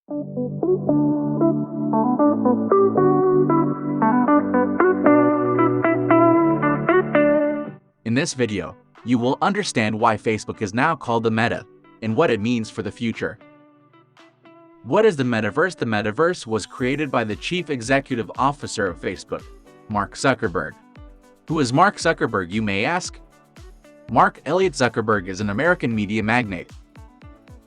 In this video, you will understand why Facebook is now called the Meta and what it means for the future. What is the Metaverse? The Metaverse was created by the Chief Executive Officer of Facebook, Mark Zuckerberg. Who is Mark Zuckerberg, you may ask? Mark Elliott Zuckerberg is an American media magnate,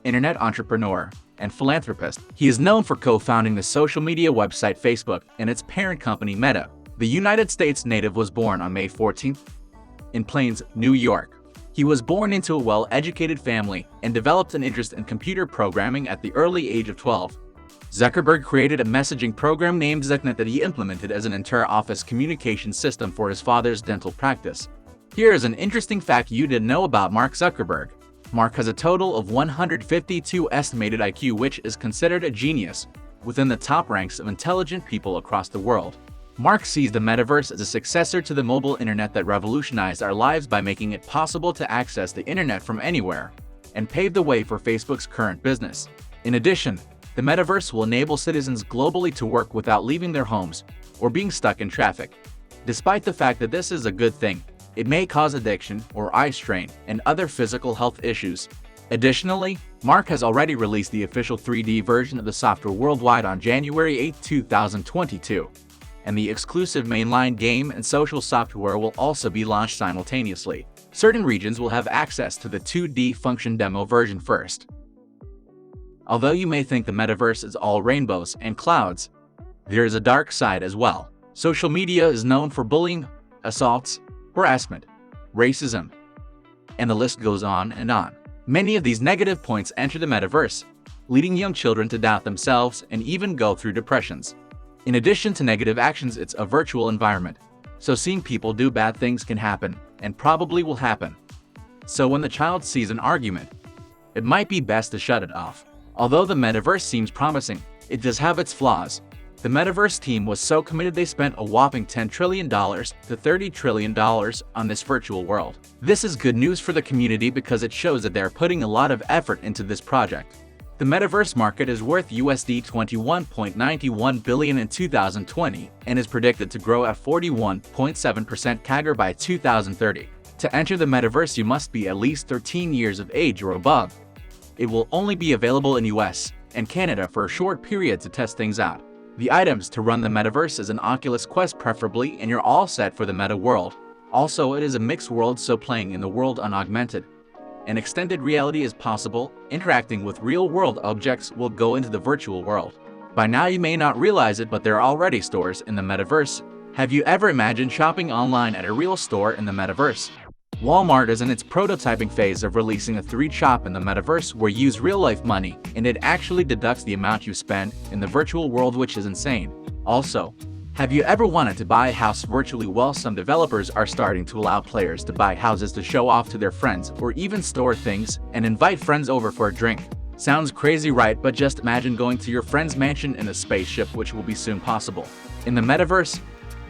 internet entrepreneur, and philanthropist. He is known for co-founding the social media website Facebook and its parent company Meta. The United States native was born on May 14th in Plains, New York. He was born into a well-educated family and developed an interest in computer programming at the early age of 12. Zuckerberg created a messaging program named ZuckNet that he implemented as an inter-office communication system for his father's dental practice. Here is an interesting fact you didn't know about Mark Zuckerberg. Mark has a total of 152 estimated IQ, which is considered a genius within the top ranks of intelligent people across the world. Mark sees the metaverse as a successor to the mobile internet that revolutionized our lives by making it possible to access the internet from anywhere and pave the way for Facebook's current business. In addition, the metaverse will enable citizens globally to work without leaving their homes or being stuck in traffic. Despite the fact that this is a good thing, it may cause addiction or eye strain and other physical health issues. Additionally, Mark has already released the official 3D version of the software worldwide on January 8, 2022. And the exclusive mainline game and social software will also be launched simultaneously. Certain regions will have access to the 2D function demo version first. Although you may think the metaverse is all rainbows and clouds, there is a dark side as well. Social media is known for bullying, assaults, harassment, racism, and the list goes on and on. Many of these negative points enter the metaverse, leading young children to doubt themselves and even go through depressions. In addition to negative actions, it's a virtual environment, so seeing people do bad things can happen, and probably will happen. So when the child sees an argument, it might be best to shut it off. Although the metaverse seems promising, it does have its flaws. The metaverse team was so committed they spent a whopping $10 trillion to $30 trillion on this virtual world. This is good news for the community because it shows that they're putting a lot of effort into this project. The metaverse market is worth USD 21.91 billion in 2020 and is predicted to grow at 41.7% CAGR by 2030. To enter the metaverse, you must be at least 13 years of age or above. It will only be available in US and Canada for a short period to test things out. The items to run the metaverse is an Oculus Quest preferably, and you're all set for the meta world. Also, it is a mixed world, so playing in the world on augmented and extended reality is possible. Interacting with real-world objects will go into the virtual world. By now you may not realize it, but there are already stores in the metaverse. Have you ever imagined shopping online at a real store in the metaverse? Walmart is in its prototyping phase of releasing a 3D shop in the metaverse where you use real-life money and it actually deducts the amount you spend in the virtual world, which is insane. Also, have you ever wanted to buy a house virtually? Well, some developers are starting to allow players to buy houses to show off to their friends or even store things and invite friends over for a drink. Sounds crazy, right? But just imagine going to your friend's mansion in a spaceship, which will be soon possible. In the metaverse,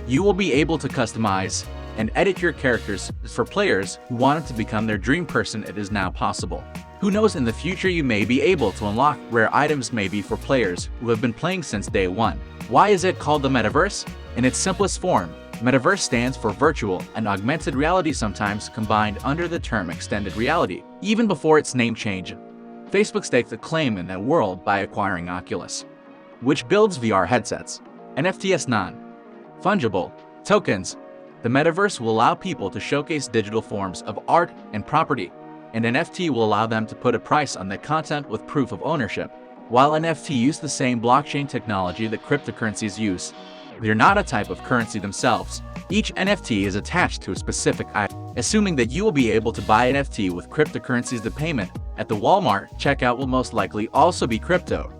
you will be able to customize and edit your characters. For players who wanted to become their dream person, it is now possible. Who knows, in the future you may be able to unlock rare items, maybe for players who have been playing since day one. Why is it called the metaverse? In its simplest form, metaverse stands for virtual and augmented reality, sometimes combined under the term extended reality. Even before its name change, Facebook staked a claim in that world by acquiring Oculus, which builds VR headsets. NFTs, non-fungible tokens. The metaverse will allow people to showcase digital forms of art and property, and NFT will allow them to put a price on the content with proof of ownership. While NFT use the same blockchain technology that cryptocurrencies use, they're not a type of currency themselves. Each NFT is attached to a specific item. Assuming that you will be able to buy NFT with cryptocurrencies, the payment at the Walmart checkout will most likely also be crypto,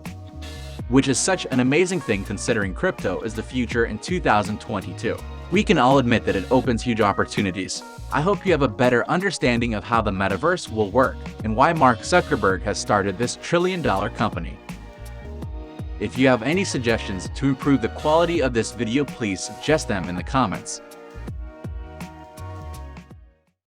which is such an amazing thing considering crypto is the future in 2022. We can all admit that it opens huge opportunities. I hope you have a better understanding of how the metaverse will work and why Mark Zuckerberg has started this trillion-dollar company. If you have any suggestions to improve the quality of this video, please suggest them in the comments.